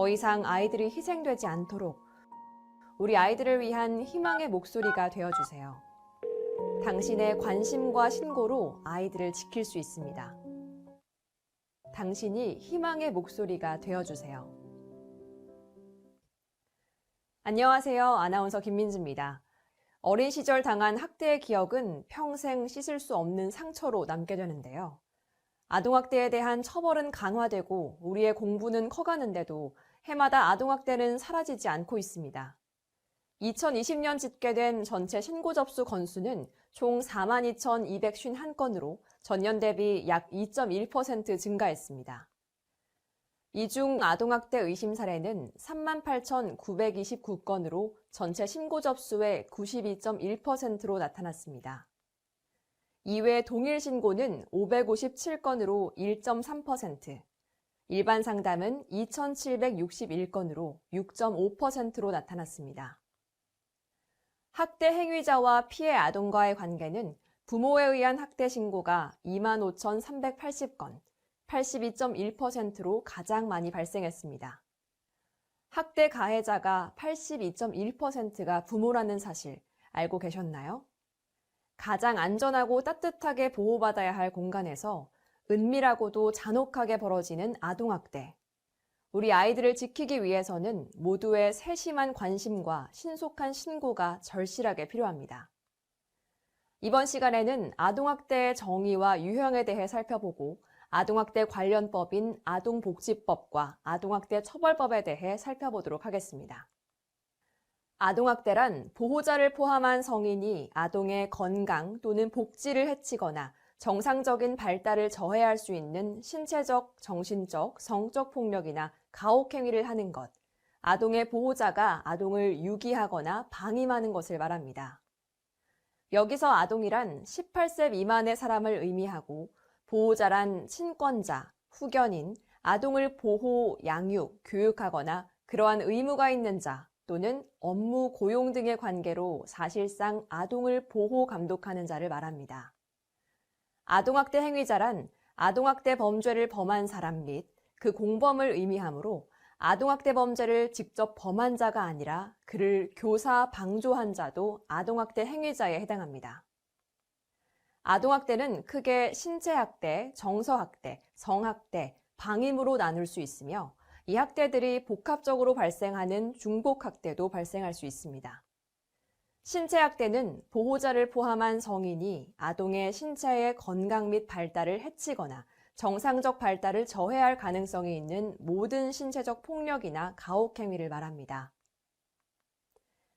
더 이상 아이들이 희생되지 않도록 우리 아이들을 위한 희망의 목소리가 되어주세요. 당신의 관심과 신고로 아이들을 지킬 수 있습니다. 당신이 희망의 목소리가 되어주세요. 안녕하세요. 아나운서 김민지입니다. 어린 시절 당한 학대의 기억은 평생 씻을 수 없는 상처로 남게 되는데요. 아동학대에 대한 처벌은 강화되고 우리의 공부는 커가는데도 해마다 아동학대는 사라지지 않고 있습니다. 2020년 집계된 전체 신고 접수 건수는 총 42,251건으로 전년 대비 약 2.1% 증가했습니다. 이 중 아동학대 의심 사례는 38,929건으로 전체 신고 접수의 92.1%로 나타났습니다. 이외 동일 신고는 557건으로 1.3%, 일반 상담은 2,761건으로 6.5%로 나타났습니다. 학대 행위자와 피해 아동과의 관계는 부모에 의한 학대 신고가 25,380건, 82.1%로 가장 많이 발생했습니다. 학대 가해자가 82.1%가 부모라는 사실 알고 계셨나요? 가장 안전하고 따뜻하게 보호받아야 할 공간에서 은밀하고도 잔혹하게 벌어지는 아동학대. 우리 아이들을 지키기 위해서는 모두의 세심한 관심과 신속한 신고가 절실하게 필요합니다. 이번 시간에는 아동학대의 정의와 유형에 대해 살펴보고 아동학대 관련법인 아동복지법과 아동학대 처벌법에 대해 살펴보도록 하겠습니다. 아동학대란 보호자를 포함한 성인이 아동의 건강 또는 복지를 해치거나 정상적인 발달을 저해할 수 있는 신체적, 정신적, 성적 폭력이나 가혹행위를 하는 것, 아동의 보호자가 아동을 유기하거나 방임하는 것을 말합니다. 여기서 아동이란 18세 미만의 사람을 의미하고 보호자란 친권자, 후견인, 아동을 보호, 양육, 교육하거나 그러한 의무가 있는 자 또는 업무, 고용 등의 관계로 사실상 아동을 보호, 감독하는 자를 말합니다. 아동학대 행위자란 아동학대 범죄를 범한 사람 및 그 공범을 의미하므로 아동학대 범죄를 직접 범한 자가 아니라 그를 교사, 방조한 자도 아동학대 행위자에 해당합니다. 아동학대는 크게 신체학대, 정서학대, 성학대, 방임으로 나눌 수 있으며 이 학대들이 복합적으로 발생하는 중복학대도 발생할 수 있습니다. 신체학대는 보호자를 포함한 성인이 아동의 신체의 건강 및 발달을 해치거나 정상적 발달을 저해할 가능성이 있는 모든 신체적 폭력이나 가혹행위를 말합니다.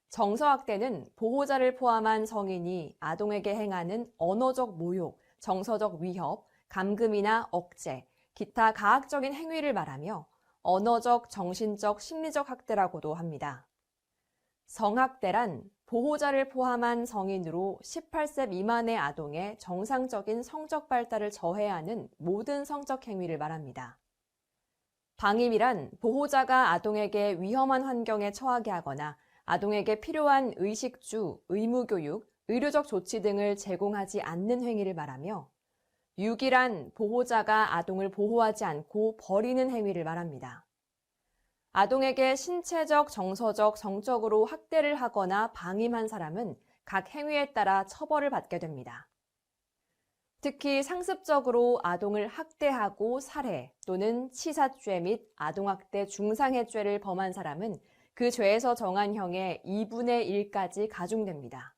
정서학대는 보호자를 포함한 성인이 아동에게 행하는 언어적 모욕, 정서적 위협, 감금이나 억제, 기타 가학적인 행위를 말하며 언어적, 정신적, 심리적 학대라고도 합니다. 성학대란 보호자를 포함한 성인으로 18세 미만의 아동의 정상적인 성적 발달을 저해하는 모든 성적 행위를 말합니다. 방임이란 보호자가 아동에게 위험한 환경에 처하게 하거나 아동에게 필요한 의식주, 의무교육, 의료적 조치 등을 제공하지 않는 행위를 말하며 유기란 보호자가 아동을 보호하지 않고 버리는 행위를 말합니다. 아동에게 신체적, 정서적, 성적으로 학대를 하거나 방임한 사람은 각 행위에 따라 처벌을 받게 됩니다. 특히 상습적으로 아동을 학대하고 살해 또는 치사죄 및 아동학대 중상해죄를 범한 사람은 그 죄에서 정한 형의 2분의 1까지 가중됩니다.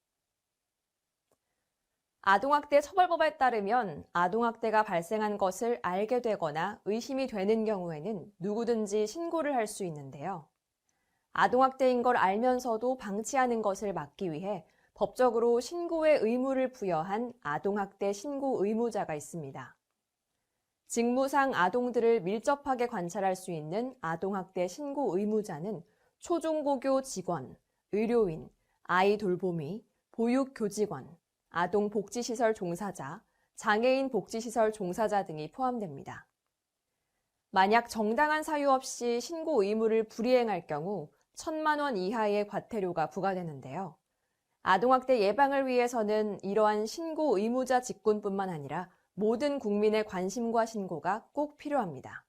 아동학대 처벌법에 따르면 아동학대가 발생한 것을 알게 되거나 의심이 되는 경우에는 누구든지 신고를 할 수 있는데요. 아동학대인 걸 알면서도 방치하는 것을 막기 위해 법적으로 신고의 의무를 부여한 아동학대 신고 의무자가 있습니다. 직무상 아동들을 밀접하게 관찰할 수 있는 아동학대 신고 의무자는 초중고교 직원, 의료인, 아이 돌보미, 보육교직원, 아동복지시설 종사자, 장애인 복지시설 종사자 등이 포함됩니다. 만약 정당한 사유 없이 신고 의무를 불이행할 경우 1,000만 원 이하의 과태료가 부과되는데요. 아동학대 예방을 위해서는 이러한 신고 의무자 직군뿐만 아니라 모든 국민의 관심과 신고가 꼭 필요합니다.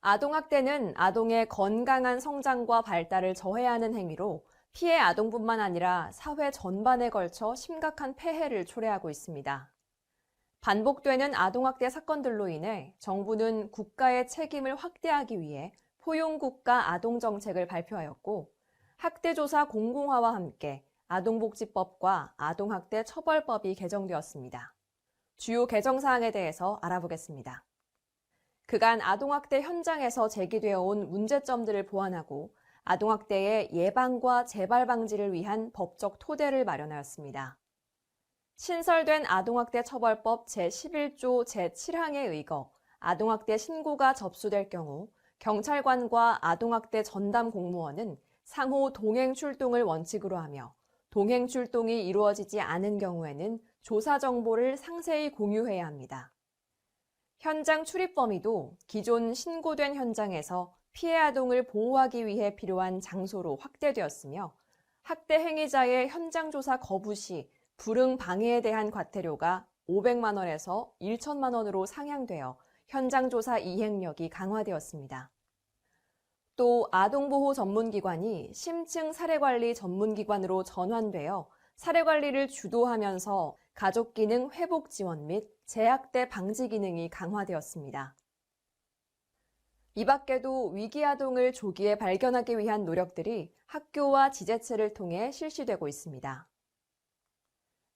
아동학대는 아동의 건강한 성장과 발달을 저해하는 행위로 피해 아동뿐만 아니라 사회 전반에 걸쳐 심각한 폐해를 초래하고 있습니다. 반복되는 아동학대 사건들로 인해 정부는 국가의 책임을 확대하기 위해 포용국가 아동정책을 발표하였고, 학대조사 공공화와 함께 아동복지법과 아동학대 처벌법이 개정되었습니다. 주요 개정사항에 대해서 알아보겠습니다. 그간 아동학대 현장에서 제기되어 온 문제점들을 보완하고 아동학대의 예방과 재발 방지를 위한 법적 토대를 마련하였습니다. 신설된 아동학대 처벌법 제11조 제7항에 의거 아동학대 신고가 접수될 경우 경찰관과 아동학대 전담 공무원은 상호 동행 출동을 원칙으로 하며 동행 출동이 이루어지지 않은 경우에는 조사 정보를 상세히 공유해야 합니다. 현장 출입 범위도 기존 신고된 현장에서 피해 아동을 보호하기 위해 필요한 장소로 확대되었으며 학대 행위자의 현장 조사 거부 시 불응 방해에 대한 과태료가 500만 원에서 1천만 원으로 상향되어 현장 조사 이행력이 강화되었습니다. 또 아동보호 전문기관이 심층 사례관리 전문기관으로 전환되어 사례관리를 주도하면서 가족기능 회복 지원 및 재학대 방지 기능이 강화되었습니다. 이 밖에도 위기아동을 조기에 발견하기 위한 노력들이 학교와 지자체를 통해 실시되고 있습니다.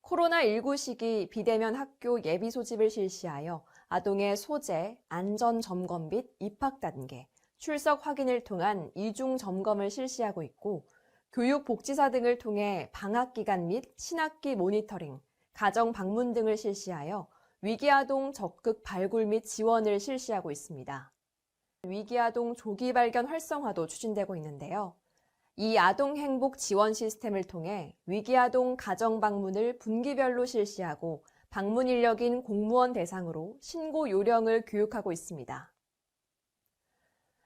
코로나19 시기 비대면 학교 예비 소집을 실시하여 아동의 소재, 안전 점검 및 입학 단계, 출석 확인을 통한 이중 점검을 실시하고 있고, 교육복지사 등을 통해 방학 기간 및 신학기 모니터링, 가정 방문 등을 실시하여 위기아동 적극 발굴 및 지원을 실시하고 있습니다. 위기아동 조기 발견 활성화도 추진되고 있는데요. 이 아동 행복 지원 시스템을 통해 위기아동 가정 방문을 분기별로 실시하고 방문 인력인 공무원 대상으로 신고 요령을 교육하고 있습니다.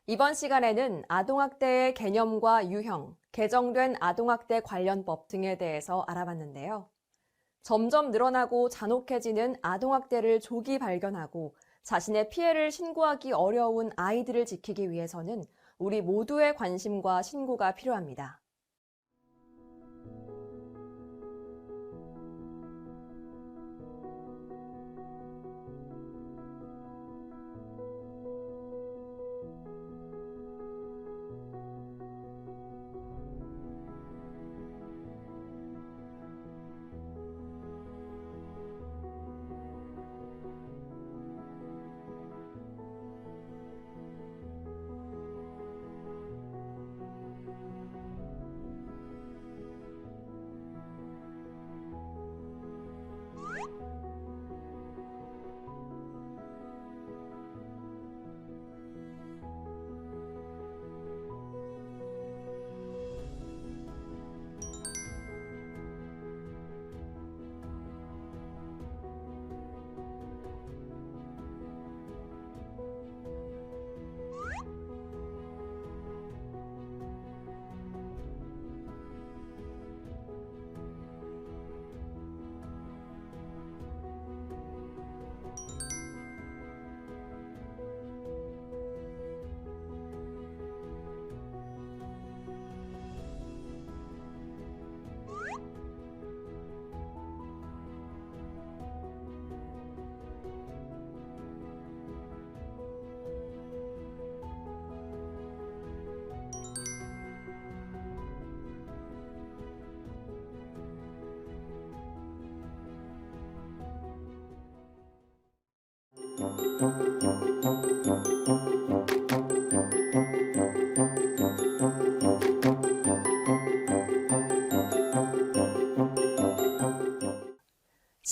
이번 시간에는 아동학대의 개념과 유형, 개정된 아동학대 관련법 등에 대해서 알아봤는데요. 점점 늘어나고 잔혹해지는 아동학대를 조기 발견하고 자신의 피해를 신고하기 어려운 아이들을 지키기 위해서는 우리 모두의 관심과 신고가 필요합니다.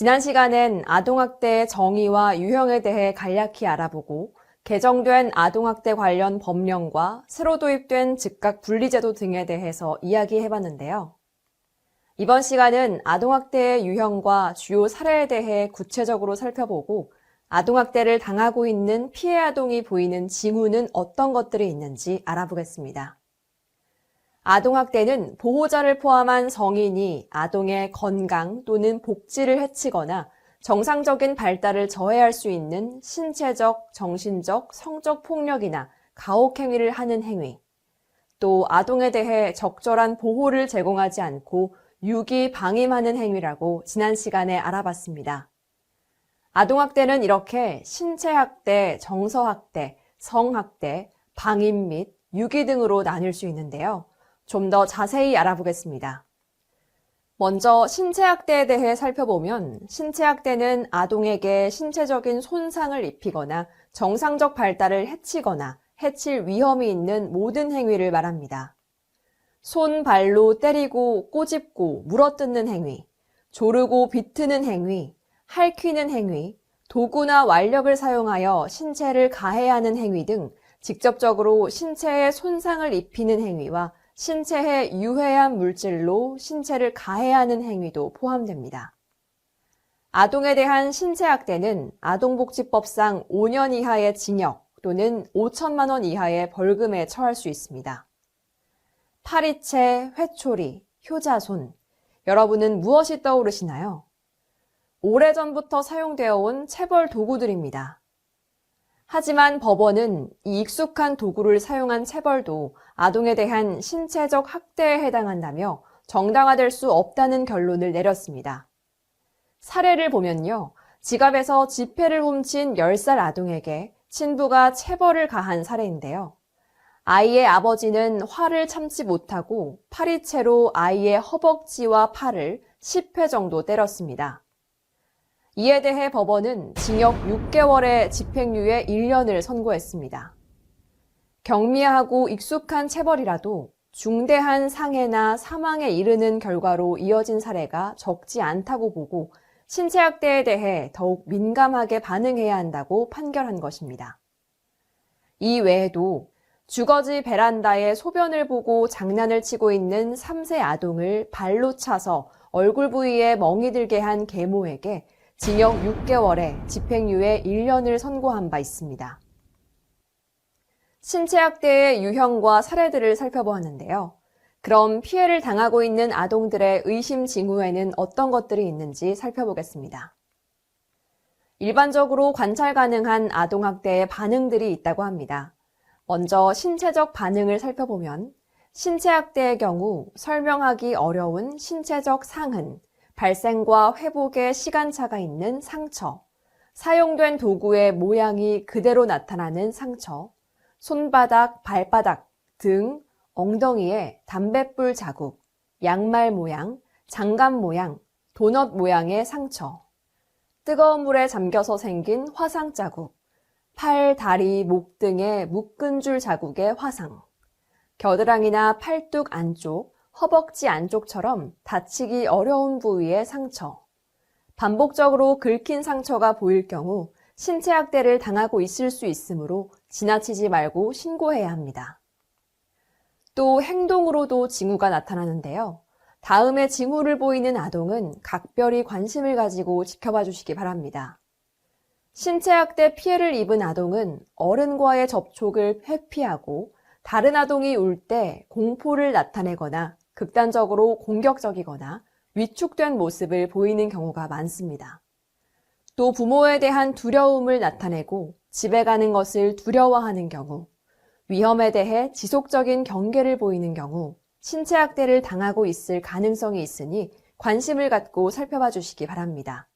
지난 시간엔 아동학대의 정의와 유형에 대해 간략히 알아보고 개정된 아동학대 관련 법령과 새로 도입된 즉각 분리제도 등에 대해서 이야기해봤는데요. 이번 시간은 아동학대의 유형과 주요 사례에 대해 구체적으로 살펴보고 아동학대를 당하고 있는 피해 아동이 보이는 징후는 어떤 것들이 있는지 알아보겠습니다. 아동학대는 보호자를 포함한 성인이 아동의 건강 또는 복지를 해치거나 정상적인 발달을 저해할 수 있는 신체적, 정신적, 성적 폭력이나 가혹행위를 하는 행위, 또 아동에 대해 적절한 보호를 제공하지 않고 유기 방임하는 행위라고 지난 시간에 알아봤습니다. 아동학대는 이렇게 신체학대, 정서학대, 성학대, 방임 및 유기 등으로 나뉠 수 있는데요. 좀 더 자세히 알아보겠습니다. 먼저 신체학대에 대해 살펴보면 신체학대는 아동에게 신체적인 손상을 입히거나 정상적 발달을 해치거나 해칠 위험이 있는 모든 행위를 말합니다. 손, 발로 때리고 꼬집고 물어뜯는 행위, 조르고 비트는 행위, 핥히는 행위, 도구나 완력을 사용하여 신체를 가해하는 행위 등 직접적으로 신체에 손상을 입히는 행위와 신체에 유해한 물질로 신체를 가해하는 행위도 포함됩니다. 아동에 대한 신체학대는 아동복지법상 5년 이하의 징역 또는 5천만 원 이하의 벌금에 처할 수 있습니다. 파리채, 회초리, 효자손, 여러분은 무엇이 떠오르시나요? 오래전부터 사용되어 온 체벌 도구들입니다. 하지만 법원은 이 익숙한 도구를 사용한 체벌도 아동에 대한 신체적 학대에 해당한다며 정당화될 수 없다는 결론을 내렸습니다. 사례를 보면요. 지갑에서 지폐를 훔친 10살 아동에게 친부가 체벌을 가한 사례인데요. 아이의 아버지는 화를 참지 못하고 파리채로 아이의 허벅지와 팔을 10회 정도 때렸습니다. 이에 대해 법원은 징역 6개월에 집행유예 1년을 선고했습니다. 경미하고 익숙한 체벌이라도 중대한 상해나 사망에 이르는 결과로 이어진 사례가 적지 않다고 보고 신체학대에 대해 더욱 민감하게 반응해야 한다고 판결한 것입니다. 이 외에도 주거지 베란다에 소변을 보고 장난을 치고 있는 3세 아동을 발로 차서 얼굴 부위에 멍이 들게 한 계모에게 징역 6개월에 집행유예 1년을 선고한 바 있습니다. 신체학대의 유형과 사례들을 살펴보았는데요. 그럼 피해를 당하고 있는 아동들의 의심 징후에는 어떤 것들이 있는지 살펴보겠습니다. 일반적으로 관찰 가능한 아동학대의 반응들이 있다고 합니다. 먼저 신체적 반응을 살펴보면 신체학대의 경우 설명하기 어려운 신체적 상흔, 발생과 회복의 시간차가 있는 상처, 사용된 도구의 모양이 그대로 나타나는 상처, 손바닥, 발바닥, 등, 엉덩이에 담뱃불 자국, 양말 모양, 장갑 모양, 도넛 모양의 상처, 뜨거운 물에 잠겨서 생긴 화상 자국, 팔, 다리, 목 등의 묶은 줄 자국의 화상, 겨드랑이나 팔뚝 안쪽, 허벅지 안쪽처럼 다치기 어려운 부위의 상처, 반복적으로 긁힌 상처가 보일 경우 신체학대를 당하고 있을 수 있으므로 지나치지 말고 신고해야 합니다. 또 행동으로도 징후가 나타나는데요. 다음에 징후를 보이는 아동은 각별히 관심을 가지고 지켜봐 주시기 바랍니다. 신체학대 피해를 입은 아동은 어른과의 접촉을 회피하고 다른 아동이 울 때 공포를 나타내거나 극단적으로 공격적이거나 위축된 모습을 보이는 경우가 많습니다. 또 부모에 대한 두려움을 나타내고 집에 가는 것을 두려워하는 경우, 위험에 대해 지속적인 경계를 보이는 경우 신체학대를 당하고 있을 가능성이 있으니 관심을 갖고 살펴봐 주시기 바랍니다.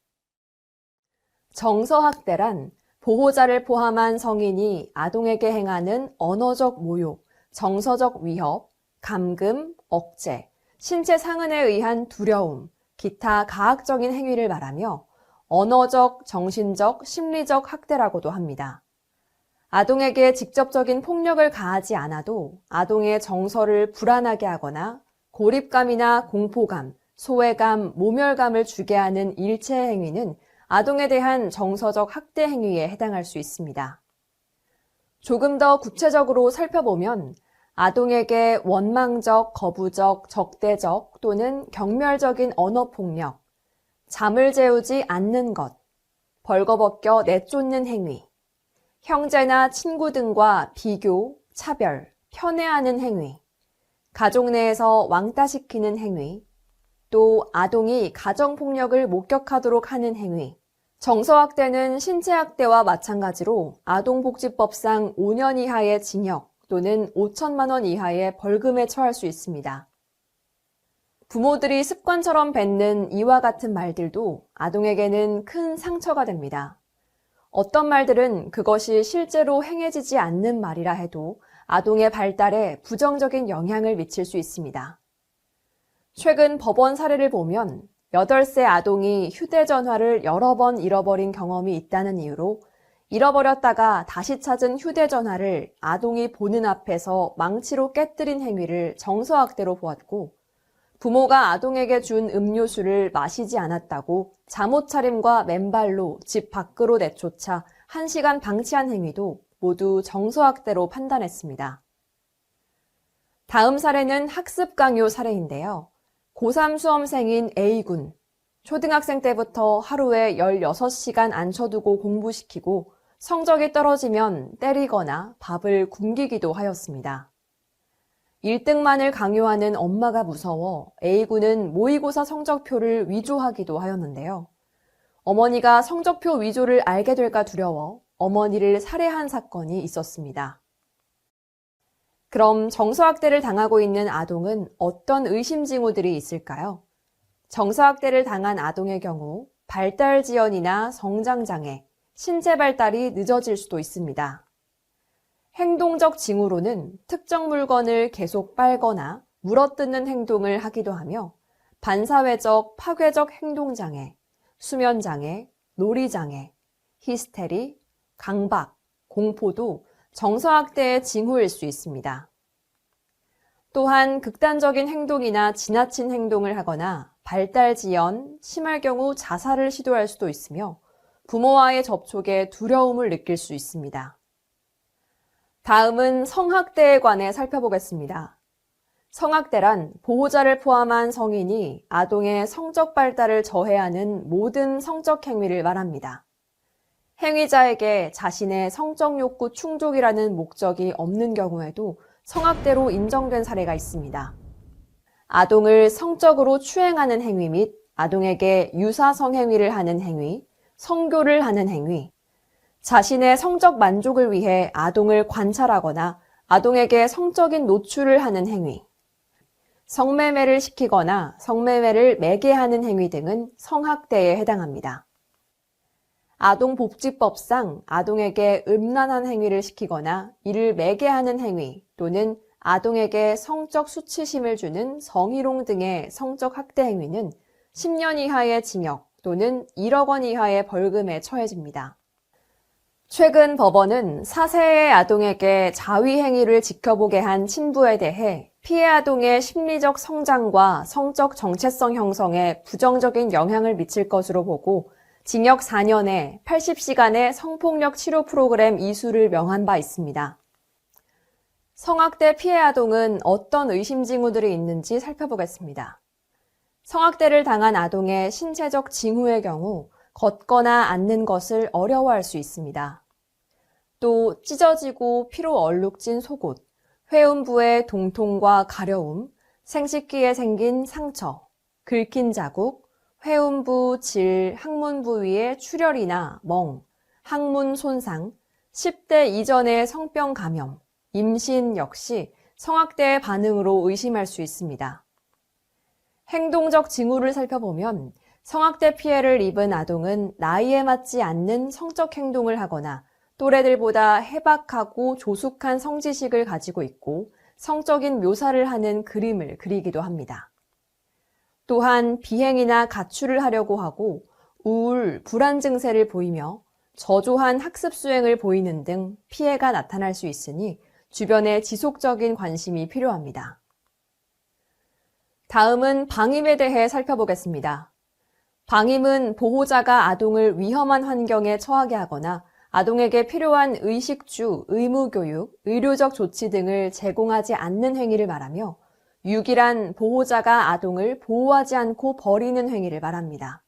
정서학대란 보호자를 포함한 성인이 아동에게 행하는 언어적 모욕, 정서적 위협, 감금, 억제, 신체 상흔에 의한 두려움, 기타 가학적인 행위를 말하며 언어적, 정신적, 심리적 학대라고도 합니다. 아동에게 직접적인 폭력을 가하지 않아도 아동의 정서를 불안하게 하거나 고립감이나 공포감, 소외감, 모멸감을 주게 하는 일체 행위는 아동에 대한 정서적 학대 행위에 해당할 수 있습니다. 조금 더 구체적으로 살펴보면 아동에게 원망적, 거부적, 적대적 또는 경멸적인 언어폭력, 잠을 재우지 않는 것, 벌거벗겨 내쫓는 행위, 형제나 친구 등과 비교, 차별, 편애하는 행위, 가족 내에서 왕따시키는 행위, 또 아동이 가정폭력을 목격하도록 하는 행위, 정서학대는 신체학대와 마찬가지로 아동복지법상 5년 이하의 징역 또는 5천만 원 이하의 벌금에 처할 수 있습니다. 부모들이 습관처럼 뱉는 이와 같은 말들도 아동에게는 큰 상처가 됩니다. 어떤 말들은 그것이 실제로 행해지지 않는 말이라 해도 아동의 발달에 부정적인 영향을 미칠 수 있습니다. 최근 법원 사례를 보면 8세 아동이 휴대전화를 여러 번 잃어버린 경험이 있다는 이유로 잃어버렸다가 다시 찾은 휴대전화를 아동이 보는 앞에서 망치로 깨뜨린 행위를 정서학대로 보았고, 부모가 아동에게 준 음료수를 마시지 않았다고 잠옷차림과 맨발로 집 밖으로 내쫓아 1시간 방치한 행위도 모두 정서학대로 판단했습니다. 다음 사례는 학습 강요 사례인데요. 고3 수험생인 A군, 초등학생 때부터 하루에 16시간 앉혀두고 공부시키고 성적이 떨어지면 때리거나 밥을 굶기기도 하였습니다. 1등만을 강요하는 엄마가 무서워 A군은 모의고사 성적표를 위조하기도 하였는데요. 어머니가 성적표 위조를 알게 될까 두려워 어머니를 살해한 사건이 있었습니다. 그럼 정서학대를 당하고 있는 아동은 어떤 의심 징후들이 있을까요? 정서학대를 당한 아동의 경우 발달 지연이나 성장장애, 신체 발달이 늦어질 수도 있습니다. 행동적 징후로는 특정 물건을 계속 빨거나 물어뜯는 행동을 하기도 하며 반사회적, 파괴적 행동장애, 수면장애, 놀이장애, 히스테리, 강박, 공포도 정서학대의 징후일 수 있습니다. 또한 극단적인 행동이나 지나친 행동을 하거나 발달 지연, 심할 경우 자살을 시도할 수도 있으며 부모와의 접촉에 두려움을 느낄 수 있습니다. 다음은 성학대에 관해 살펴보겠습니다. 성학대란 보호자를 포함한 성인이 아동의 성적 발달을 저해하는 모든 성적 행위를 말합니다. 행위자에게 자신의 성적 욕구 충족이라는 목적이 없는 경우에도 성학대로 인정된 사례가 있습니다. 아동을 성적으로 추행하는 행위 및 아동에게 유사 성행위를 하는 행위, 성교를 하는 행위, 자신의 성적 만족을 위해 아동을 관찰하거나 아동에게 성적인 노출을 하는 행위, 성매매를 시키거나 성매매를 매개하는 행위 등은 성학대에 해당합니다. 아동복지법상 아동에게 음란한 행위를 시키거나 이를 매개하는 행위 또는 아동에게 성적 수치심을 주는 성희롱 등의 성적 학대 행위는 10년 이하의 징역 또는 1억 원 이하의 벌금에 처해집니다. 최근 법원은 4세의 아동에게 자위 행위를 지켜보게 한 친부에 대해 피해 아동의 심리적 성장과 성적 정체성 형성에 부정적인 영향을 미칠 것으로 보고 징역 4년에 80시간의 성폭력 치료 프로그램 이수를 명한 바 있습니다. 성학대 피해 아동은 어떤 의심 징후들이 있는지 살펴보겠습니다. 성학대를 당한 아동의 신체적 징후의 경우 걷거나 앉는 것을 어려워할 수 있습니다. 또 찢어지고 피로 얼룩진 속옷, 회음부의 동통과 가려움, 생식기에 생긴 상처, 긁힌 자국, 회음부, 질, 항문 부위의 출혈이나 멍, 항문 손상, 10대 이전의 성병 감염, 임신 역시 성학대의 반응으로 의심할 수 있습니다. 행동적 징후를 살펴보면 성학대 피해를 입은 아동은 나이에 맞지 않는 성적 행동을 하거나 또래들보다 해박하고 조숙한 성지식을 가지고 있고 성적인 묘사를 하는 그림을 그리기도 합니다. 또한 비행이나 가출을 하려고 하고 우울, 불안 증세를 보이며 저조한 학습 수행을 보이는 등 피해가 나타날 수 있으니 주변에 지속적인 관심이 필요합니다. 다음은 방임에 대해 살펴보겠습니다. 방임은 보호자가 아동을 위험한 환경에 처하게 하거나 아동에게 필요한 의식주, 의무교육, 의료적 조치 등을 제공하지 않는 행위를 말하며 유기란 보호자가 아동을 보호하지 않고 버리는 행위를 말합니다.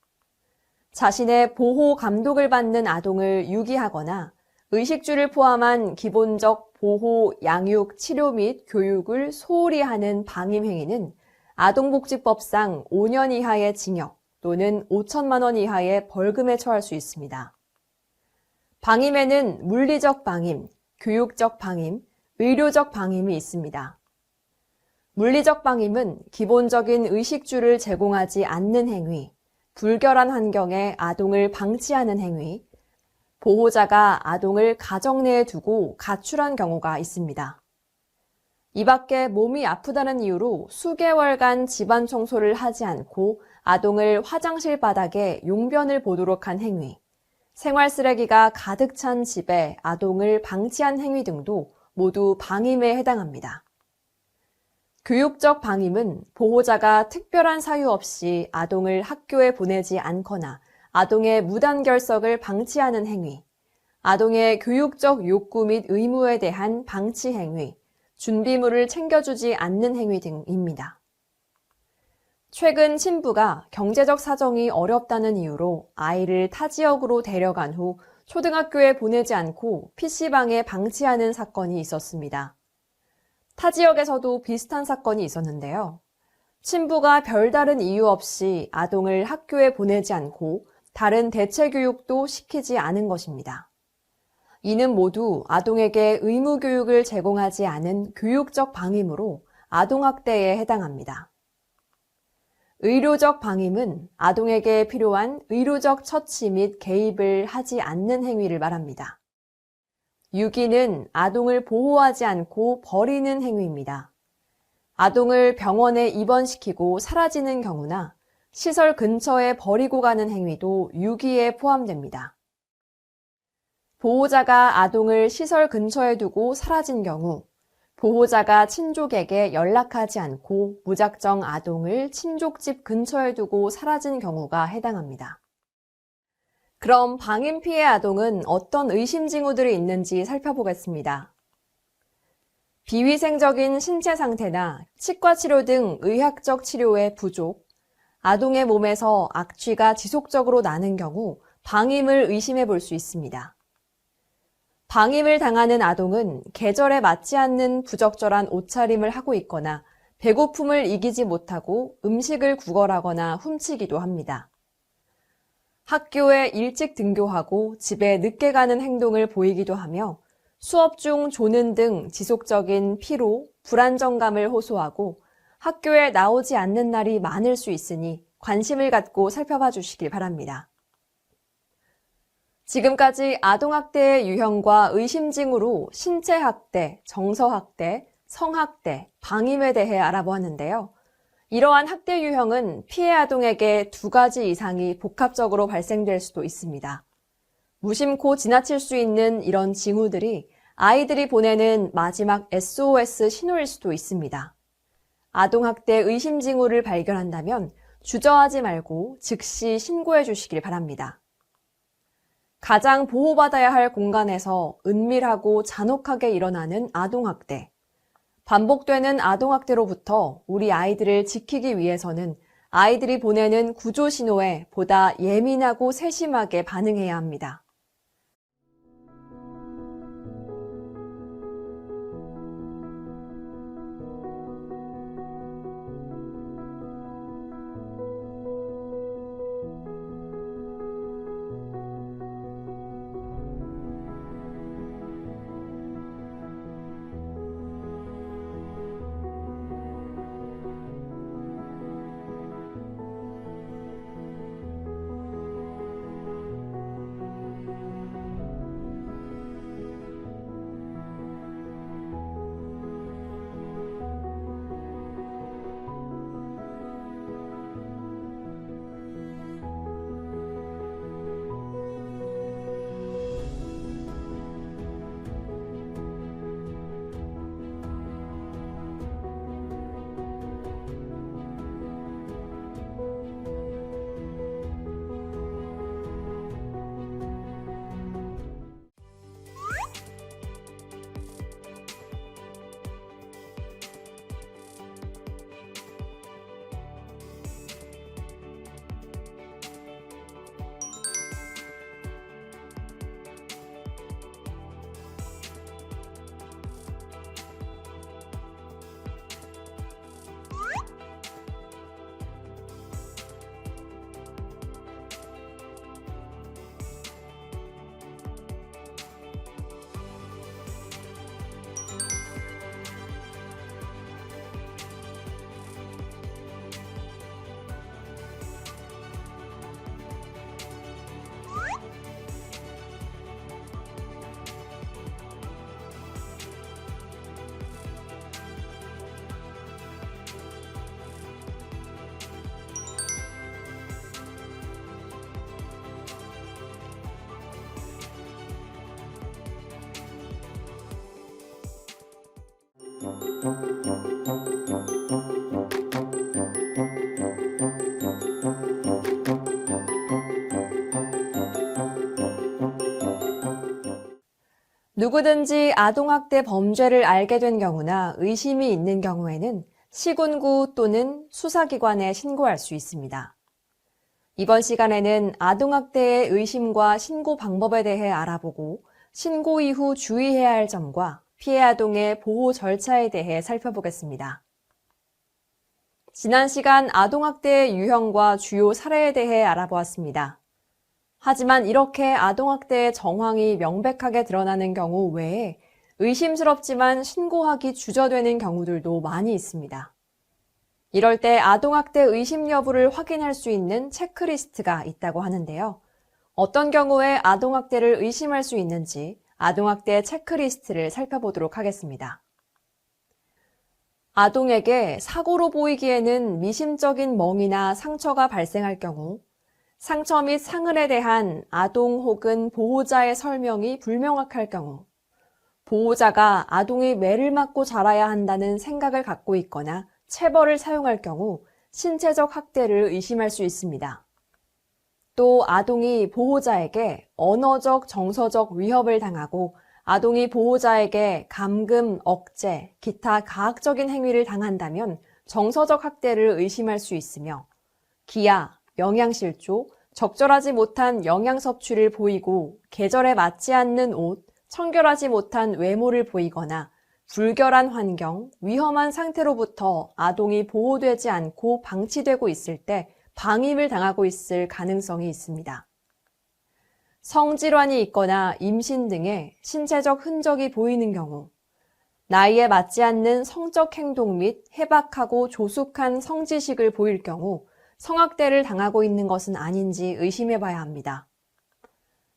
자신의 보호 감독을 받는 아동을 유기하거나 의식주를 포함한 기본적 보호, 양육, 치료 및 교육을 소홀히 하는 방임 행위는 아동복지법상 5년 이하의 징역 또는 5천만 원 이하의 벌금에 처할 수 있습니다. 방임에는 물리적 방임, 교육적 방임, 의료적 방임이 있습니다. 물리적 방임은 기본적인 의식주를 제공하지 않는 행위, 불결한 환경에 아동을 방치하는 행위, 보호자가 아동을 가정 내에 두고 가출한 경우가 있습니다. 이 밖에 몸이 아프다는 이유로 수개월간 집안 청소를 하지 않고 아동을 화장실 바닥에 용변을 보도록 한 행위, 생활 쓰레기가 가득 찬 집에 아동을 방치한 행위 등도 모두 방임에 해당합니다. 교육적 방임은 보호자가 특별한 사유 없이 아동을 학교에 보내지 않거나 아동의 무단결석을 방치하는 행위, 아동의 교육적 욕구 및 의무에 대한 방치 행위, 준비물을 챙겨주지 않는 행위 등입니다. 최근 친부가 경제적 사정이 어렵다는 이유로 아이를 타 지역으로 데려간 후 초등학교에 보내지 않고 PC방에 방치하는 사건이 있었습니다. 타 지역에서도 비슷한 사건이 있었는데요. 친부가 별다른 이유 없이 아동을 학교에 보내지 않고 다른 대체 교육도 시키지 않은 것입니다. 이는 모두 아동에게 의무 교육을 제공하지 않은 교육적 방임으로 아동학대에 해당합니다. 의료적 방임은 아동에게 필요한 의료적 처치 및 개입을 하지 않는 행위를 말합니다. 유기는 아동을 보호하지 않고 버리는 행위입니다. 아동을 병원에 입원시키고 사라지는 경우나 시설 근처에 버리고 가는 행위도 유기에 포함됩니다. 보호자가 아동을 시설 근처에 두고 사라진 경우, 보호자가 친족에게 연락하지 않고 무작정 아동을 친족집 근처에 두고 사라진 경우가 해당합니다. 그럼 방임 피해 아동은 어떤 의심 징후들이 있는지 살펴보겠습니다. 비위생적인 신체 상태나 치과 치료 등 의학적 치료의 부족, 아동의 몸에서 악취가 지속적으로 나는 경우 방임을 의심해 볼 수 있습니다. 방임을 당하는 아동은 계절에 맞지 않는 부적절한 옷차림을 하고 있거나 배고픔을 이기지 못하고 음식을 구걸하거나 훔치기도 합니다. 학교에 일찍 등교하고 집에 늦게 가는 행동을 보이기도 하며 수업 중 조는 등 지속적인 피로, 불안정감을 호소하고 학교에 나오지 않는 날이 많을 수 있으니 관심을 갖고 살펴봐 주시길 바랍니다. 지금까지 아동학대의 유형과 의심징후로 신체학대, 정서학대, 성학대, 방임에 대해 알아보았는데요. 이러한 학대 유형은 피해 아동에게 2가지 이상이 복합적으로 발생될 수도 있습니다. 무심코 지나칠 수 있는 이런 징후들이 아이들이 보내는 마지막 SOS 신호일 수도 있습니다. 아동학대 의심 징후를 발견한다면 주저하지 말고 즉시 신고해 주시길 바랍니다. 가장 보호받아야 할 공간에서 은밀하고 잔혹하게 일어나는 아동학대. 반복되는 아동학대로부터 우리 아이들을 지키기 위해서는 아이들이 보내는 구조 신호에 보다 예민하고 세심하게 반응해야 합니다. 누구든지 아동학대 범죄를 알게 된 경우나 의심이 있는 경우에는 시군구 또는 수사기관에 신고할 수 있습니다. 이번 시간에는 아동학대의 의심과 신고 방법에 대해 알아보고 신고 이후 주의해야 할 점과 피해 아동의 보호 절차에 대해 살펴보겠습니다. 지난 시간 아동학대의 유형과 주요 사례에 대해 알아보았습니다. 하지만 이렇게 아동학대의 정황이 명백하게 드러나는 경우 외에 의심스럽지만 신고하기 주저되는 경우들도 많이 있습니다. 이럴 때 아동학대 의심 여부를 확인할 수 있는 체크리스트가 있다고 하는데요. 어떤 경우에 아동학대를 의심할 수 있는지 아동학대 체크리스트를 살펴보도록 하겠습니다. 아동에게 사고로 보이기에는 미심적인 멍이나 상처가 발생할 경우, 상처 및 상흔에 대한 아동 혹은 보호자의 설명이 불명확할 경우, 보호자가 아동이 매를 맞고 자라야 한다는 생각을 갖고 있거나 체벌을 사용할 경우 신체적 학대를 의심할 수 있습니다. 또 아동이 보호자에게 언어적, 정서적 위협을 당하고 아동이 보호자에게 감금, 억제, 기타 가학적인 행위를 당한다면 정서적 학대를 의심할 수 있으며 기아, 영양실조, 적절하지 못한 영양 섭취를 보이고 계절에 맞지 않는 옷, 청결하지 못한 외모를 보이거나 불결한 환경, 위험한 상태로부터 아동이 보호되지 않고 방치되고 있을 때 방임을 당하고 있을 가능성이 있습니다. 성질환이 있거나 임신 등의 신체적 흔적이 보이는 경우, 나이에 맞지 않는 성적 행동 및 해박하고 조숙한 성지식을 보일 경우 성학대를 당하고 있는 것은 아닌지 의심해봐야 합니다.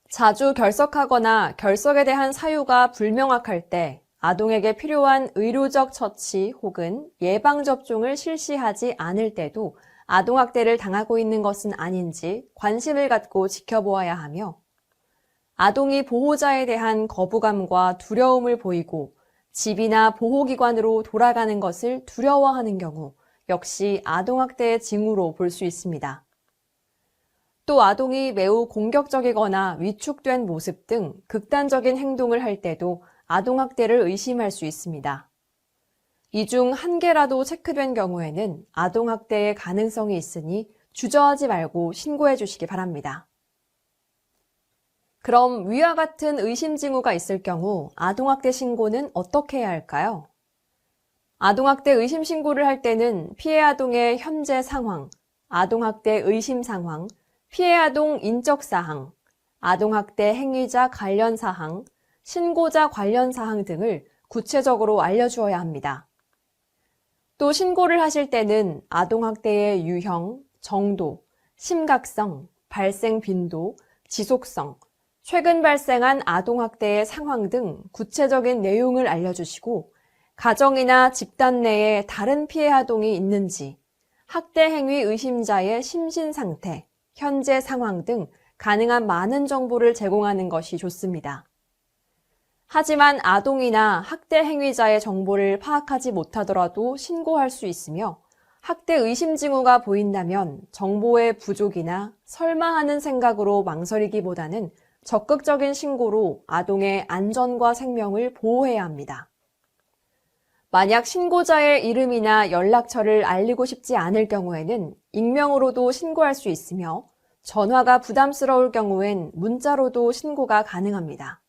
자주 결석하거나 결석에 대한 사유가 불명확할 때 아동에게 필요한 의료적 처치 혹은 예방접종을 실시하지 않을 때도 아동학대를 당하고 있는 것은 아닌지 관심을 갖고 지켜보아야 하며 아동이 보호자에 대한 거부감과 두려움을 보이고 집이나 보호기관으로 돌아가는 것을 두려워하는 경우 역시 아동학대의 징후로 볼 수 있습니다. 또 아동이 매우 공격적이거나 위축된 모습 등 극단적인 행동을 할 때도 아동학대를 의심할 수 있습니다. 이 중 한 개라도 체크된 경우에는 아동학대의 가능성이 있으니 주저하지 말고 신고해 주시기 바랍니다. 그럼 위와 같은 의심 징후가 있을 경우 아동학대 신고는 어떻게 해야 할까요? 아동학대 의심 신고를 할 때는 피해 아동의 현재 상황, 아동학대 의심 상황, 피해 아동 인적 사항, 아동학대 행위자 관련 사항, 신고자 관련 사항 등을 구체적으로 알려주어야 합니다. 또 신고를 하실 때는 아동학대의 유형, 정도, 심각성, 발생 빈도, 지속성, 최근 발생한 아동학대의 상황 등 구체적인 내용을 알려주시고 가정이나 집단 내에 다른 피해 아동이 있는지, 학대 행위 의심자의 심신 상태, 현재 상황 등 가능한 많은 정보를 제공하는 것이 좋습니다. 하지만 아동이나 학대 행위자의 정보를 파악하지 못하더라도 신고할 수 있으며 학대 의심 징후가 보인다면 정보의 부족이나 설마 하는 생각으로 망설이기보다는 적극적인 신고로 아동의 안전과 생명을 보호해야 합니다. 만약 신고자의 이름이나 연락처를 알리고 싶지 않을 경우에는 익명으로도 신고할 수 있으며 전화가 부담스러울 경우엔 문자로도 신고가 가능합니다.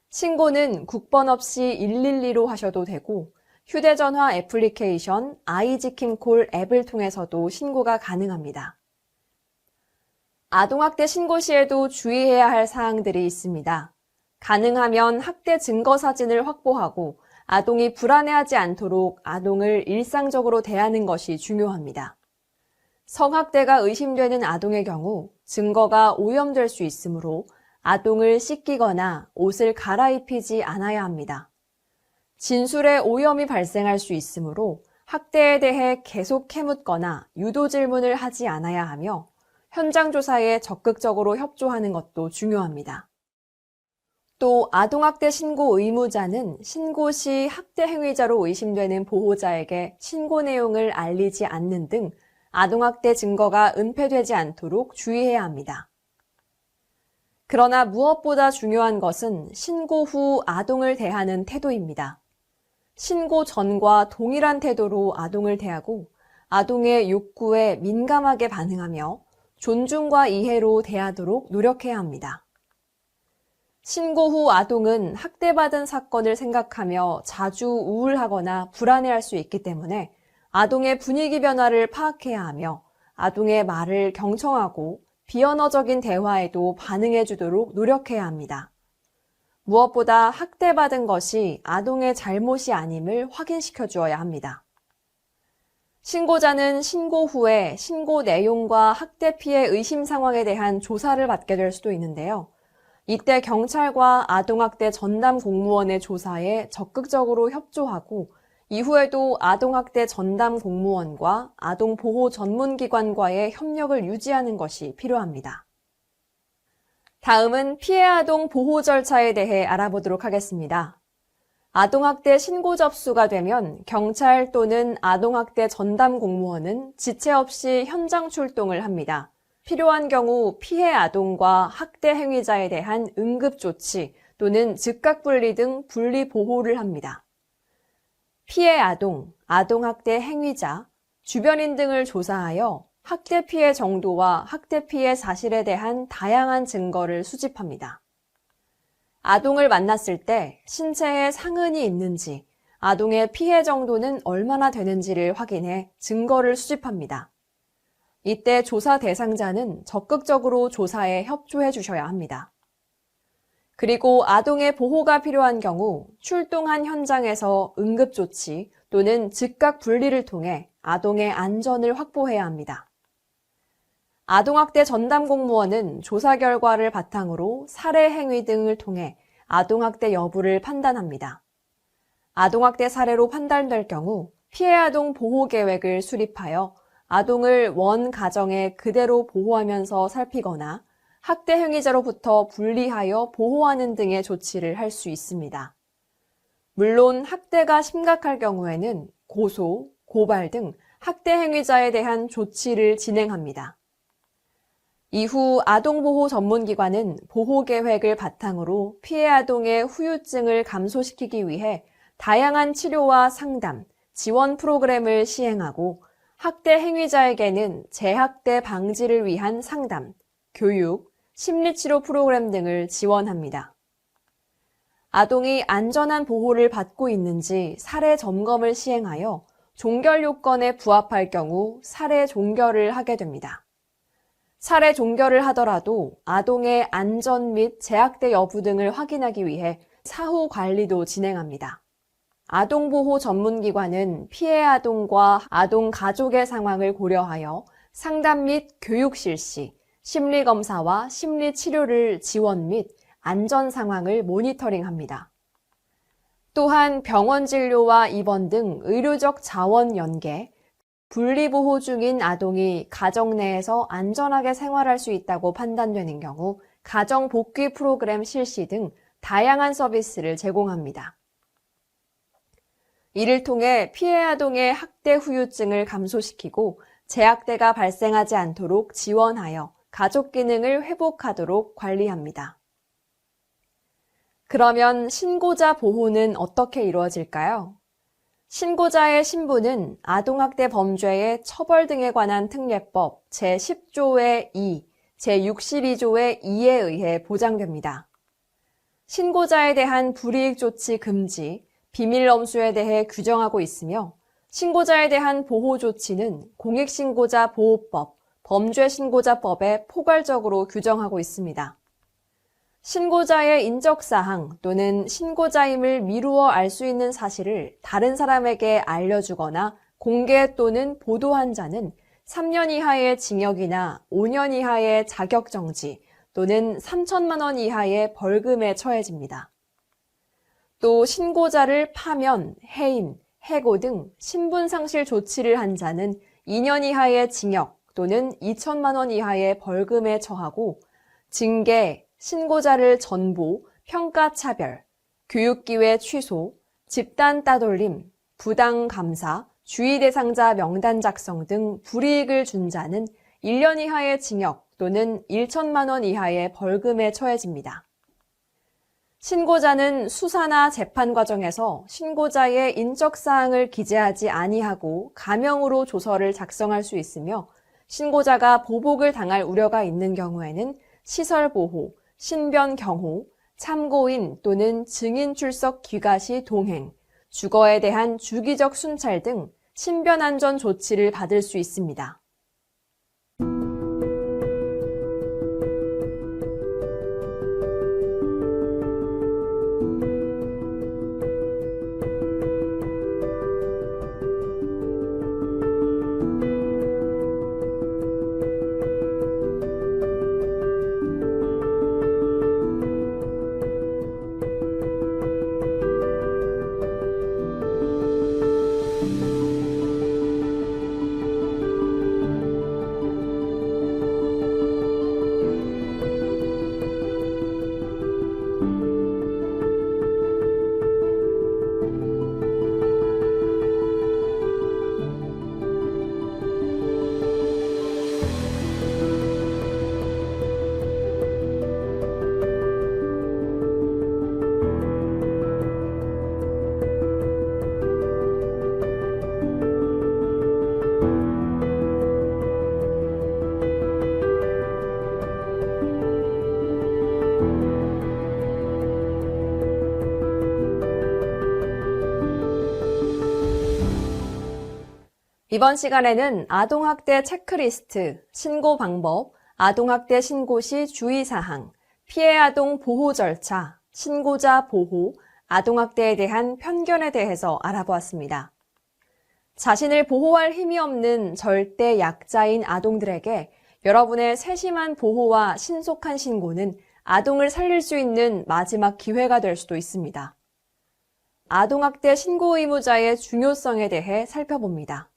신고는 국번 없이 112로 하셔도 되고 휴대전화 애플리케이션 아이지킴콜 앱을 통해서도 신고가 가능합니다. 아동학대 신고 시에도 주의해야 할 사항들이 있습니다. 가능하면 학대 증거 사진을 확보하고 아동이 불안해하지 않도록 아동을 일상적으로 대하는 것이 중요합니다. 성학대가 의심되는 아동의 경우 증거가 오염될 수 있으므로 아동을 씻기거나 옷을 갈아입히지 않아야 합니다. 진술에 오염이 발생할 수 있으므로 학대에 대해 계속 캐묻거나 유도 질문을 하지 않아야 하며 현장 조사에 적극적으로 협조하는 것도 중요합니다. 또 아동학대 신고 의무자는 신고 시 학대 행위자로 의심되는 보호자에게 신고 내용을 알리지 않는 등 아동학대 증거가 은폐되지 않도록 주의해야 합니다. 그러나 무엇보다 중요한 것은 신고 후 아동을 대하는 태도입니다. 신고 전과 동일한 태도로 아동을 대하고 아동의 욕구에 민감하게 반응하며 존중과 이해로 대하도록 노력해야 합니다. 신고 후 아동은 학대받은 사건을 생각하며 자주 우울하거나 불안해할 수 있기 때문에 아동의 분위기 변화를 파악해야 하며 아동의 말을 경청하고 비언어적인 대화에도 반응해 주도록 노력해야 합니다. 무엇보다 학대받은 것이 아동의 잘못이 아님을 확인시켜 주어야 합니다. 신고자는 신고 후에 신고 내용과 학대 피해 의심 상황에 대한 조사를 받게 될 수도 있는데요. 이때 경찰과 아동학대 전담 공무원의 조사에 적극적으로 협조하고 이후에도 아동학대 전담 공무원과 아동보호 전문기관과의 협력을 유지하는 것이 필요합니다. 다음은 피해 아동 보호 절차에 대해 알아보도록 하겠습니다. 아동학대 신고 접수가 되면 경찰 또는 아동학대 전담 공무원은 지체 없이 현장 출동을 합니다. 필요한 경우 피해 아동과 학대 행위자에 대한 응급조치 또는 즉각분리 등 분리 보호를 합니다. 피해 아동, 아동학대 행위자, 주변인 등을 조사하여 학대 피해 정도와 학대 피해 사실에 대한 다양한 증거를 수집합니다. 아동을 만났을 때 신체에 상흔이 있는지, 아동의 피해 정도는 얼마나 되는지를 확인해 증거를 수집합니다. 이때 조사 대상자는 적극적으로 조사에 협조해 주셔야 합니다. 그리고 아동의 보호가 필요한 경우 출동한 현장에서 응급조치 또는 즉각 분리를 통해 아동의 안전을 확보해야 합니다. 아동학대 전담 공무원은 조사 결과를 바탕으로 살해 행위 등을 통해 아동학대 여부를 판단합니다. 아동학대 사례로 판단될 경우 피해 아동 보호 계획을 수립하여 아동을 원 가정에 그대로 보호하면서 살피거나 학대 행위자로부터 분리하여 보호하는 등의 조치를 할 수 있습니다. 물론 학대가 심각할 경우에는 고소, 고발 등 학대 행위자에 대한 조치를 진행합니다. 이후 아동보호 전문기관은 보호계획을 바탕으로 피해 아동의 후유증을 감소시키기 위해 다양한 치료와 상담, 지원 프로그램을 시행하고 학대 행위자에게는 재학대 방지를 위한 상담, 교육, 심리치료 프로그램 등을 지원합니다. 아동이 안전한 보호를 받고 있는지 사례 점검을 시행하여 종결 요건에 부합할 경우 사례 종결을 하게 됩니다. 사례 종결을 하더라도 아동의 안전 및 재학대 여부 등을 확인하기 위해 사후 관리도 진행합니다. 아동보호 전문기관은 피해 아동과 아동 가족의 상황을 고려하여 상담 및 교육 실시, 심리검사와 심리치료를 지원 및 안전 상황을 모니터링합니다. 또한 병원 진료와 입원 등 의료적 자원 연계, 분리보호 중인 아동이 가정 내에서 안전하게 생활할 수 있다고 판단되는 경우 가정 복귀 프로그램 실시 등 다양한 서비스를 제공합니다. 이를 통해 피해 아동의 학대 후유증을 감소시키고 재학대가 발생하지 않도록 지원하여 가족 기능을 회복하도록 관리합니다. 그러면 신고자 보호는 어떻게 이루어질까요? 신고자의 신분은 아동학대 범죄의 처벌 등에 관한 특례법 제10조의 2, 제62조의 2에 의해 보장됩니다. 신고자에 대한 불이익 조치 금지, 비밀 엄수에 대해 규정하고 있으며 신고자에 대한 보호 조치는 공익신고자 보호법, 범죄신고자법에 포괄적으로 규정하고 있습니다. 신고자의 인적사항 또는 신고자임을 미루어 알 수 있는 사실을 다른 사람에게 알려주거나 공개 또는 보도한 자는 3년 이하의 징역이나 5년 이하의 자격정지 또는 3천만 원 이하의 벌금에 처해집니다. 또 신고자를 파면, 해임, 해고 등 신분상실 조치를 한 자는 2년 이하의 징역 또는 2천만 원 이하의 벌금에 처하고 징계, 신고자를 전보, 평가차별, 교육기회 취소, 집단 따돌림, 부당감사, 주의 대상자 명단 작성 등 불이익을 준 자는 1년 이하의 징역 또는 1천만 원 이하의 벌금에 처해집니다. 신고자는 수사나 재판 과정에서 신고자의 인적사항을 기재하지 아니하고 가명으로 조서를 작성할 수 있으며 신고자가 보복을 당할 우려가 있는 경우에는 시설보호, 신변경호, 참고인 또는 증인 출석 귀가 시 동행, 주거에 대한 주기적 순찰 등 신변안전 조치를 받을 수 있습니다. 이번 시간에는 아동학대 체크리스트, 신고 방법, 아동학대 신고 시 주의사항, 피해 아동 보호 절차, 신고자 보호, 아동학대에 대한 편견에 대해서 알아보았습니다. 자신을 보호할 힘이 없는 절대 약자인 아동들에게 여러분의 세심한 보호와 신속한 신고는 아동을 살릴 수 있는 마지막 기회가 될 수도 있습니다. 아동학대 신고 의무자의 중요성에 대해 살펴봅니다.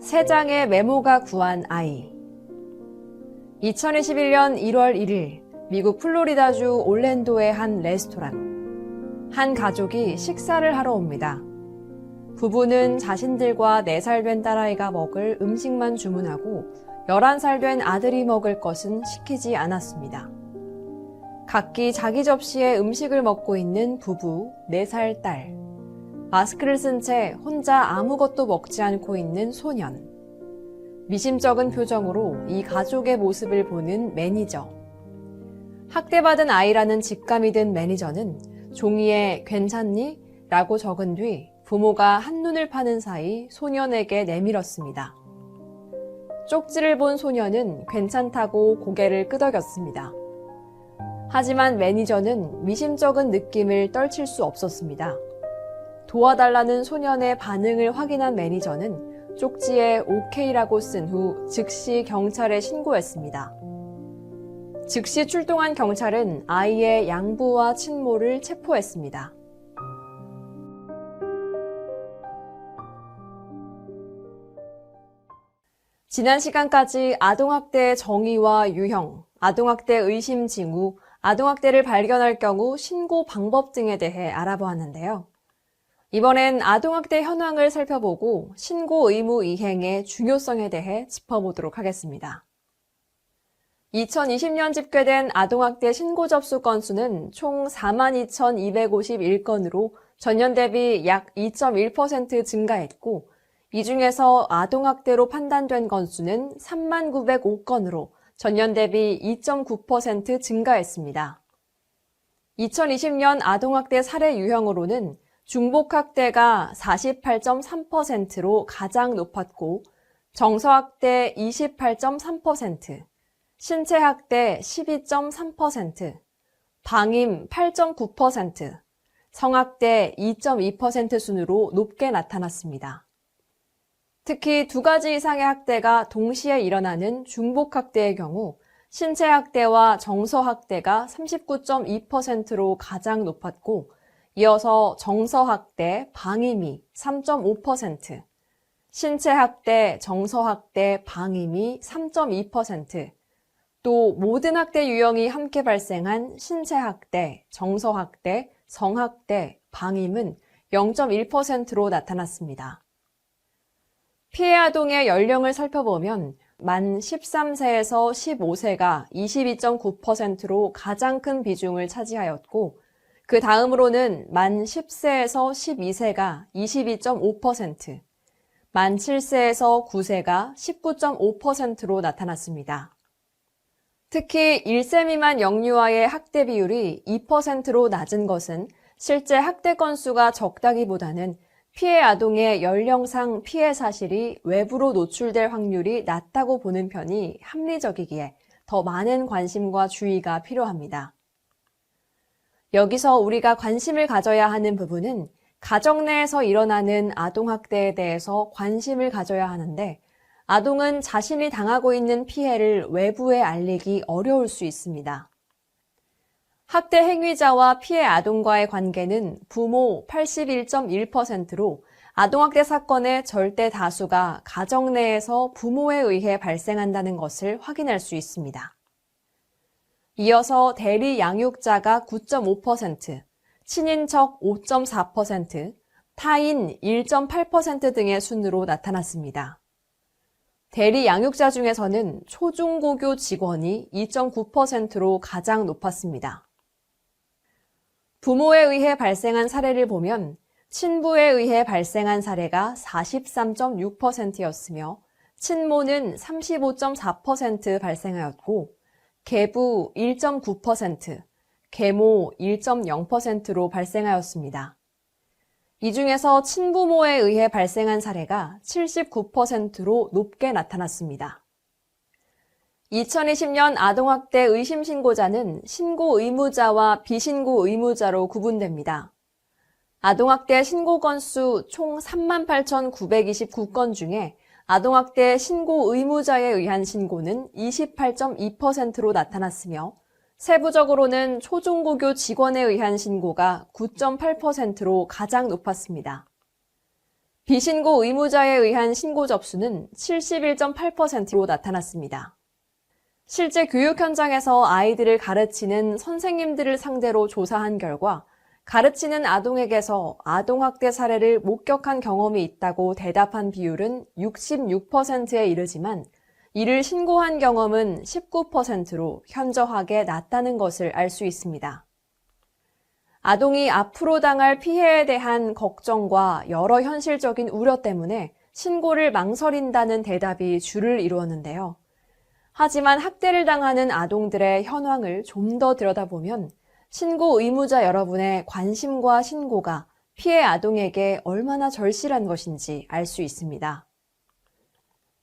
세 장의 메모가 구한 아이. 2021년 1월 1일 미국 플로리다주 올랜도의 한 레스토랑. 한 가족이 식사를 하러 옵니다. 부부는 자신들과 4살 된 딸아이가 먹을 음식만 주문하고 11살 된 아들이 먹을 것은 시키지 않았습니다. 각기 자기 접시에 음식을 먹고 있는 부부 4살 딸. 마스크를 쓴 채 혼자 아무것도 먹지 않고 있는 소년. 미심쩍은 표정으로 이 가족의 모습을 보는 매니저. 학대받은 아이라는 직감이 든 매니저는 종이에 괜찮니? 라고 적은 뒤 부모가 한눈을 파는 사이 소년에게 내밀었습니다. 쪽지를 본 소년은 괜찮다고 고개를 끄덕였습니다. 하지만 매니저는 미심쩍은 느낌을 떨칠 수 없었습니다. 도와달라는 소년의 반응을 확인한 매니저는 쪽지에 OK라고 쓴 후 즉시 경찰에 신고했습니다. 즉시 출동한 경찰은 아이의 양부와 친모를 체포했습니다. 지난 시간까지 아동학대의 정의와 유형, 아동학대 의심 징후, 아동학대를 발견할 경우 신고 방법 등에 대해 알아보았는데요. 이번엔 아동학대 현황을 살펴보고 신고 의무 이행의 중요성에 대해 짚어보도록 하겠습니다. 2020년 집계된 아동학대 신고 접수 건수는 총 42,251건으로 전년 대비 약 2.1% 증가했고, 이 중에서 아동학대로 판단된 건수는 39,005건으로 전년 대비 2.9% 증가했습니다. 2020년 아동학대 사례 유형으로는 중복학대가 48.3%로 가장 높았고, 정서학대 28.3%, 신체학대 12.3%, 방임 8.9%, 성학대 2.2% 순으로 높게 나타났습니다. 특히 두 가지 이상의 학대가 동시에 일어나는 중복학대의 경우 신체학대와 정서학대가 39.2%로 가장 높았고, 이어서 정서학대, 방임이 3.5%, 신체학대, 정서학대, 방임이 3.2%, 또 모든 학대 유형이 함께 발생한 신체학대, 정서학대, 성학대, 방임은 0.1%로 나타났습니다. 피해 아동의 연령을 살펴보면 만 13세에서 15세가 22.9%로 가장 큰 비중을 차지하였고, 그 다음으로는 만 10세에서 12세가 22.5%, 만 7세에서 9세가 19.5%로 나타났습니다. 특히 1세 미만 영유아의 학대 비율이 2%로 낮은 것은 실제 학대 건수가 적다기보다는 피해 아동의 연령상 피해 사실이 외부로 노출될 확률이 낮다고 보는 편이 합리적이기에 더 많은 관심과 주의가 필요합니다. 여기서 우리가 관심을 가져야 하는 부분은 가정 내에서 일어나는 아동학대에 대해서 관심을 가져야 하는데, 아동은 자신이 당하고 있는 피해를 외부에 알리기 어려울 수 있습니다. 학대 행위자와 피해 아동과의 관계는 부모 81.1%로 아동학대 사건의 절대 다수가 가정 내에서 부모에 의해 발생한다는 것을 확인할 수 있습니다. 이어서 대리 양육자가 9.5%, 친인척 5.4%, 타인 1.8% 등의 순으로 나타났습니다. 대리 양육자 중에서는 초중고교 직원이 2.9%로 가장 높았습니다. 부모에 의해 발생한 사례를 보면 친부에 의해 발생한 사례가 43.6%였으며 친모는 35.4% 발생하였고, 계부 1.9%, 계모 1.0%로 발생하였습니다. 이 중에서 친부모에 의해 발생한 사례가 79%로 높게 나타났습니다. 2020년 아동학대 의심 신고자는 신고 의무자와 비신고 의무자로 구분됩니다. 아동학대 신고 건수 총 38,929건 중에 아동학대 신고 의무자에 의한 신고는 28.2%로 나타났으며, 세부적으로는 초중고교 직원에 의한 신고가 9.8%로 가장 높았습니다. 비신고 의무자에 의한 신고 접수는 71.8%로 나타났습니다. 실제 교육 현장에서 아이들을 가르치는 선생님들을 상대로 조사한 결과 가르치는 아동에게서 아동학대 사례를 목격한 경험이 있다고 대답한 비율은 66%에 이르지만 이를 신고한 경험은 19%로 현저하게 낮다는 것을 알 수 있습니다. 아동이 앞으로 당할 피해에 대한 걱정과 여러 현실적인 우려 때문에 신고를 망설인다는 대답이 주를 이루었는데요. 하지만 학대를 당하는 아동들의 현황을 좀 더 들여다보면 신고 의무자 여러분의 관심과 신고가 피해 아동에게 얼마나 절실한 것인지 알 수 있습니다.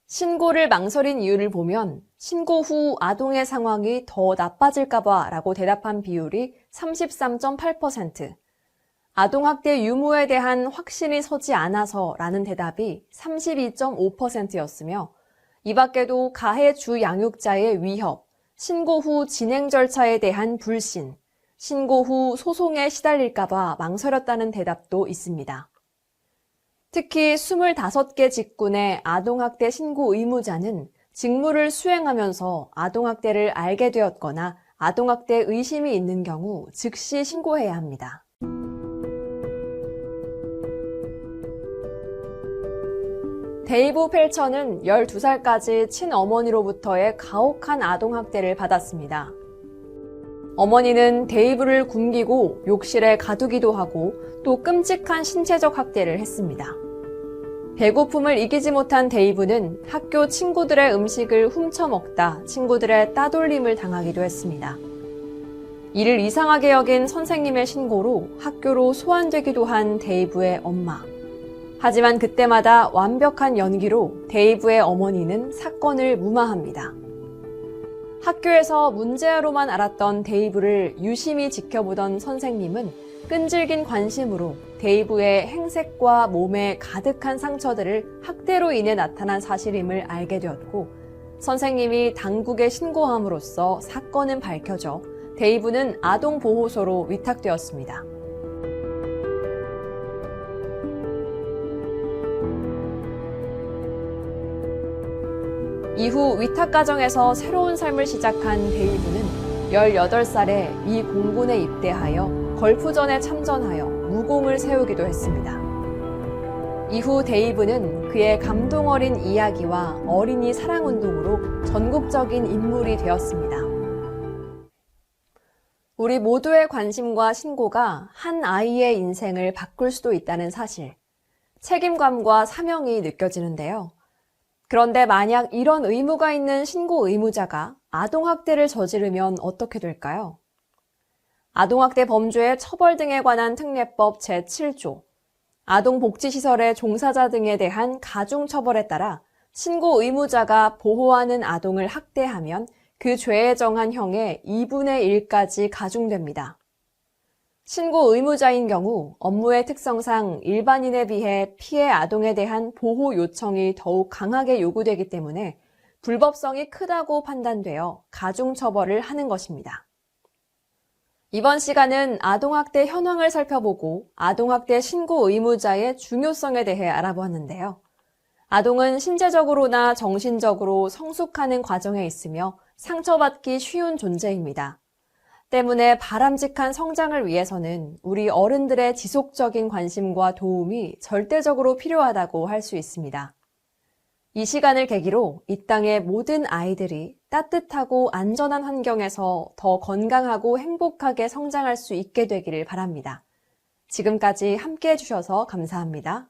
신고를 망설인 이유를 보면 신고 후 아동의 상황이 더 나빠질까봐 라고 대답한 비율이 33.8%, 아동학대 유무에 대한 확신이 서지 않아서 라는 대답이 32.5%였으며 이 밖에도 가해 주 양육자의 위협, 신고 후 진행 절차에 대한 불신, 신고 후 소송에 시달릴까봐 망설였다는 대답도 있습니다. 특히 25개 직군의 아동학대 신고 의무자는 직무를 수행하면서 아동학대를 알게 되었거나 아동학대 의심이 있는 경우 즉시 신고해야 합니다. 데이브 펠처는 12살까지 친어머니로부터의 가혹한 아동학대를 받았습니다. 어머니는 데이브를 굶기고 욕실에 가두기도 하고 또 끔찍한 신체적 학대를 했습니다. 배고픔을 이기지 못한 데이브는 학교 친구들의 음식을 훔쳐먹다 친구들의 따돌림을 당하기도 했습니다. 이를 이상하게 여긴 선생님의 신고로 학교로 소환되기도 한 데이브의 엄마. 하지만 그때마다 완벽한 연기로 데이브의 어머니는 사건을 무마합니다. 학교에서 문제아로만 알았던 데이브를 유심히 지켜보던 선생님은 끈질긴 관심으로 데이브의 행색과 몸에 가득한 상처들을 학대로 인해 나타난 사실임을 알게 되었고 선생님이 당국에 신고함으로써 사건은 밝혀져 데이브는 아동보호소로 위탁되었습니다. 이후 위탁 가정에서 새로운 삶을 시작한 데이브는 18살에 미 공군에 입대하여 걸프전에 참전하여 무공을 세우기도 했습니다. 이후 데이브는 그의 감동 어린 이야기와 어린이 사랑운동으로 전국적인 인물이 되었습니다. 우리 모두의 관심과 신고가 한 아이의 인생을 바꿀 수도 있다는 사실, 책임감과 사명이 느껴지는데요. 그런데 만약 이런 의무가 있는 신고 의무자가 아동학대를 저지르면 어떻게 될까요? 아동학대 범죄의 처벌 등에 관한 특례법 제7조, 아동복지시설의 종사자 등에 대한 가중처벌에 따라 신고 의무자가 보호하는 아동을 학대하면 그 죄에 정한 형의 2분의 1까지 가중됩니다. 신고 의무자인 경우 업무의 특성상 일반인에 비해 피해 아동에 대한 보호 요청이 더욱 강하게 요구되기 때문에 불법성이 크다고 판단되어 가중처벌을 하는 것입니다. 이번 시간은 아동학대 현황을 살펴보고 아동학대 신고 의무자의 중요성에 대해 알아보았는데요. 아동은 신체적으로나 정신적으로 성숙하는 과정에 있으며 상처받기 쉬운 존재입니다. 때문에 바람직한 성장을 위해서는 우리 어른들의 지속적인 관심과 도움이 절대적으로 필요하다고 할 수 있습니다. 이 시간을 계기로 이 땅의 모든 아이들이 따뜻하고 안전한 환경에서 더 건강하고 행복하게 성장할 수 있게 되기를 바랍니다. 지금까지 함께해 주셔서 감사합니다.